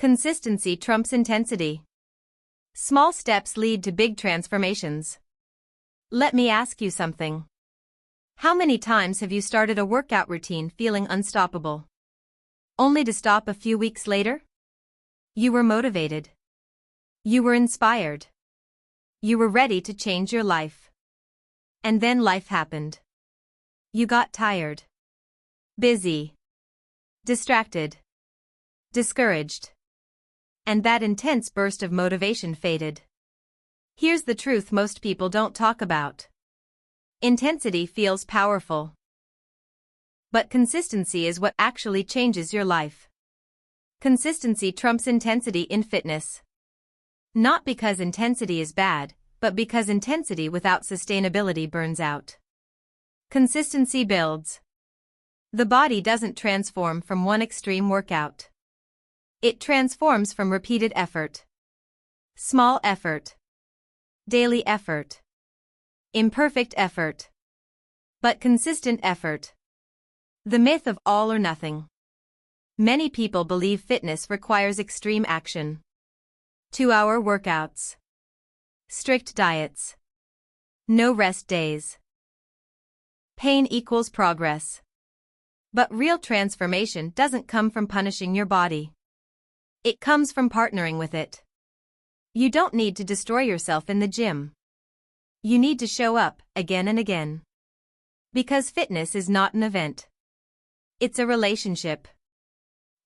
Consistency trumps intensity. Small steps lead to big transformations. Let me ask you something. How many times have you started a workout routine feeling unstoppable, only to stop a few weeks later? You were motivated. You were inspired. You were ready to change your life. And then life happened. You got tired, busy, distracted, discouraged. And that intense burst of motivation faded. Here's the truth most people don't talk about. Intensity feels powerful. But consistency is what actually changes your life. Consistency trumps intensity in fitness. Not because intensity is bad, but because intensity without sustainability burns out. Consistency builds. The body doesn't transform from one extreme workout. It transforms from repeated effort. Small effort. Daily effort. Imperfect effort. But consistent effort. The myth of all or nothing. Many people believe fitness requires extreme action. 2-hour workouts. Strict diets. No rest days. Pain equals progress. But real transformation doesn't come from punishing your body. It comes from partnering with it. You don't need to destroy yourself in the gym. You need to show up, again and again. Because fitness is not an event. It's a relationship.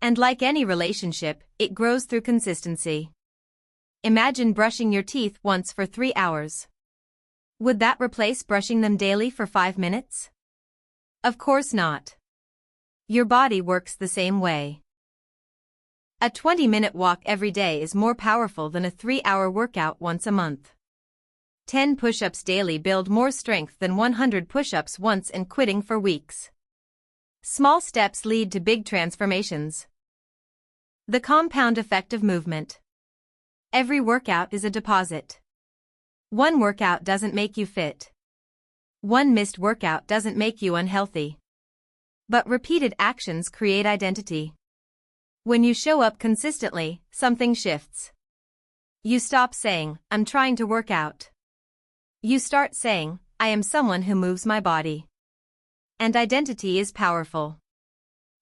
And like any relationship, it grows through consistency. Imagine brushing your teeth once for 3 hours. Would that replace brushing them daily for 5 minutes? Of course not. Your body works the same way. A 20-minute walk every day is more powerful than a 3-hour workout once a month. 10 push-ups daily build more strength than 100 push-ups once and quitting for weeks. Small steps lead to big transformations. The compound effect of movement. Every workout is a deposit. One workout doesn't make you fit. One missed workout doesn't make you unhealthy. But repeated actions create identity. When you show up consistently, something shifts. You stop saying, "I'm trying to work out." You start saying, "I am someone who moves my body." And identity is powerful.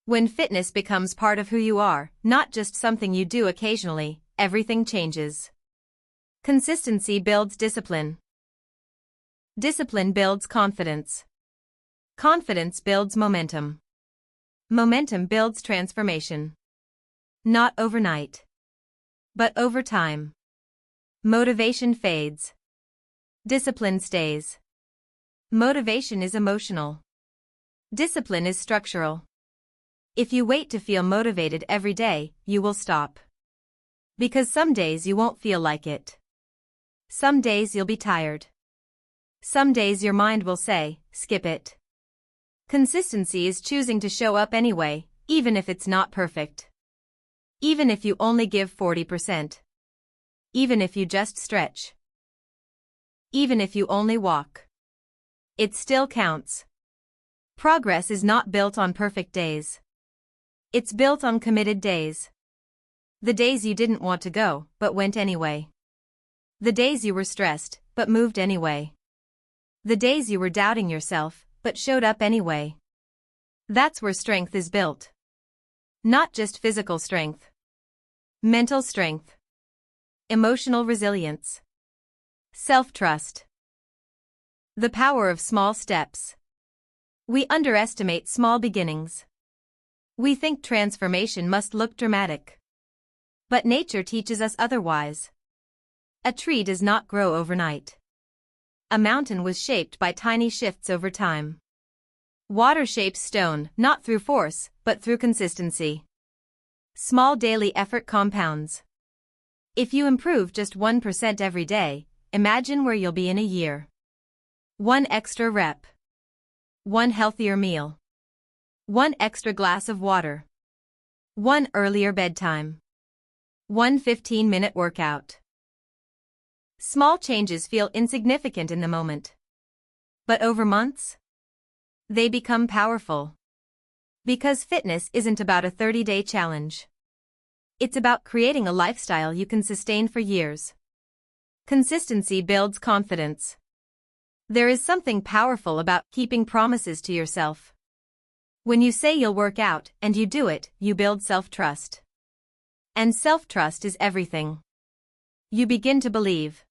When fitness becomes part of who you are, not just something you do occasionally, everything changes. Consistency builds discipline. Discipline builds confidence. Confidence builds momentum. Momentum builds transformation. Not overnight, but over time. Motivation fades. Discipline stays. Motivation is emotional. Discipline is structural. If you wait to feel motivated every day, you will stop. Because some days you won't feel like it. Some days you'll be tired. Some days your mind will say, "Skip it." Consistency is choosing to show up anyway, even if it's not perfect. Even if you only give 40%. Even if you just stretch. Even if you only walk. It still counts. Progress is not built on perfect days. It's built on committed days. The days you didn't want to go, but went anyway. The days you were stressed, but moved anyway. The days you were doubting yourself, but showed up anyway. That's where strength is built. Not just physical strength. Mental strength. Emotional resilience. Self-trust. The power of small steps. We underestimate small beginnings. We think transformation must look dramatic. But nature teaches us otherwise. A tree does not grow overnight. A mountain was shaped by tiny shifts over time. Water shapes stone, not through force, but through consistency. Small daily effort compounds. If you improve just 1% every day, imagine where you'll be in a year. 1 extra rep. 1 healthier meal. 1 extra glass of water. 1 earlier bedtime. 1 15-minute workout. Small changes feel insignificant in the moment. But over months, they become powerful. Because fitness isn't about a 30-day challenge. It's about creating a lifestyle you can sustain for years. Consistency builds confidence. There is something powerful about keeping promises to yourself. When you say you'll work out and you do it, you build self-trust. And self-trust is everything. You begin to believe.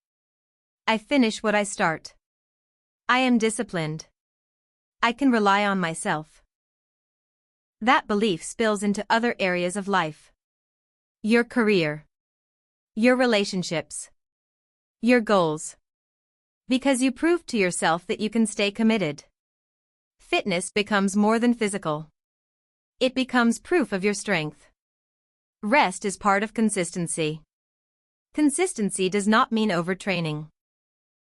I finish what I start. I am disciplined. I can rely on myself. That belief spills into other areas of life. Your career. Your relationships. Your goals. Because you proved to yourself that you can stay committed. Fitness becomes more than physical. It becomes proof of your strength. Rest is part of consistency. Consistency does not mean overtraining.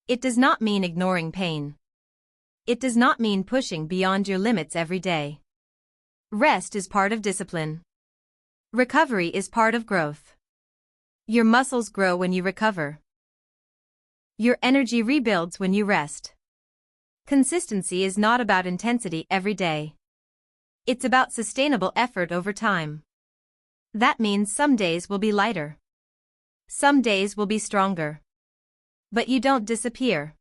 It does not mean ignoring pain. It does not mean pushing beyond your limits every day. Rest is part of discipline. Recovery is part of growth. Your muscles grow when you recover. Your energy rebuilds when you rest. Consistency is not about intensity every day. It's about sustainable effort over time. That means some days will be lighter. Some days will be stronger. But you don't disappear.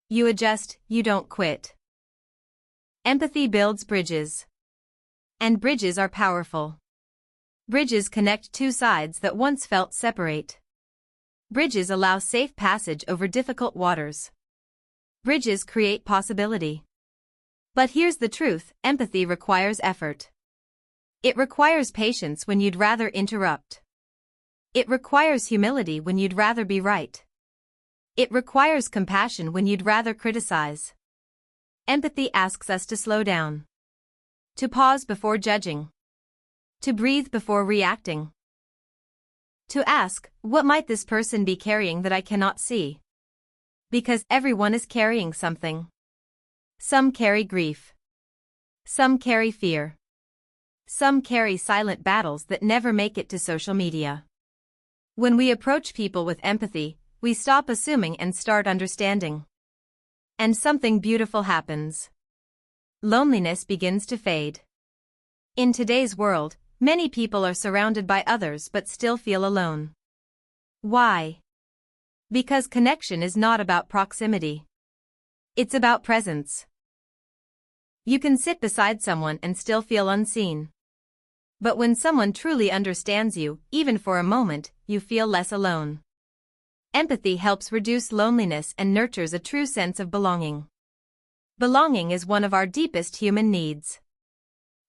You adjust, you don't quit. Empathy builds bridges. And bridges are powerful. Bridges connect two sides that once felt separate. Bridges allow safe passage over difficult waters. Bridges create possibility. But here's the truth, empathy requires effort. It requires patience when you'd rather interrupt. It requires humility when you'd rather be right. It requires compassion when you'd rather criticize. Empathy asks us to slow down. To pause before judging. To breathe before reacting. To ask, what might this person be carrying that I cannot see? Because everyone is carrying something. Some carry grief. Some carry fear. Some carry silent battles that never make it to social media. When we approach people with empathy, we stop assuming and start understanding. And something beautiful happens. Loneliness begins to fade. In today's world, many people are surrounded by others but still feel alone. Why? Because connection is not about proximity. It's about presence. You can sit beside someone and still feel unseen. But when someone truly understands you, even for a moment, you feel less alone. Empathy helps reduce loneliness and nurtures a true sense of belonging. Belonging is one of our deepest human needs.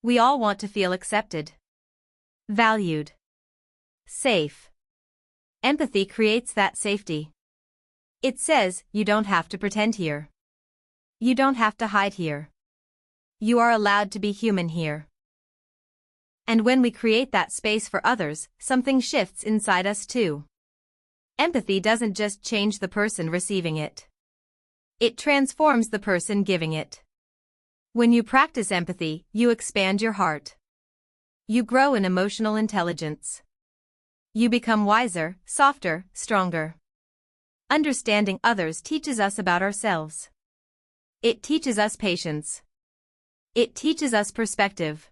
We all want to feel accepted. Valued. Safe. Empathy creates that safety. It says, you don't have to pretend here. You don't have to hide here. You are allowed to be human here. And when we create that space for others, something shifts inside us too. Empathy doesn't just change the person receiving it. It transforms the person giving it. When you practice empathy, you expand your heart. You grow in emotional intelligence. You become wiser, softer, stronger. Understanding others teaches us about ourselves. It teaches us patience. It teaches us perspective.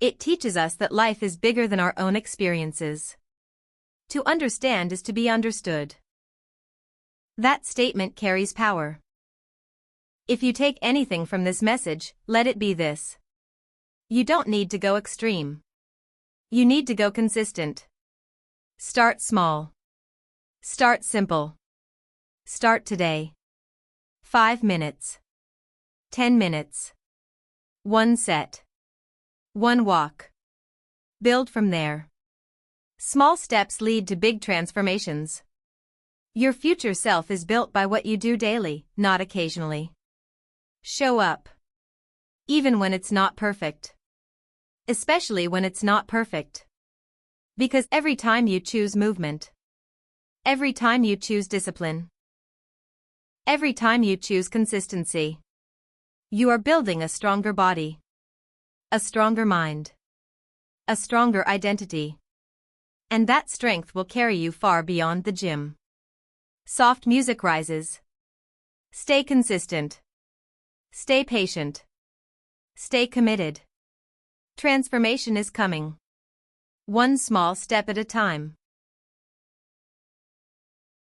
It teaches us that life is bigger than our own experiences. To understand is to be understood. That statement carries power. If you take anything from this message, let it be this. You don't need to go extreme. You need to go consistent. Start small. Start simple. Start today. 5 minutes. 10 minutes. 1 set. 1 walk. Build from there. Small steps lead to big transformations. Your future self is built by what you do daily, not occasionally. Show up. Even when it's not perfect. Especially when it's not perfect. Because every time you choose movement. Every time you choose discipline. Every time you choose consistency. You are building a stronger body. A stronger mind. A stronger identity. And that strength will carry you far beyond the gym. Soft music rises. Stay consistent. Stay patient. Stay committed. Transformation is coming. one small step at a time.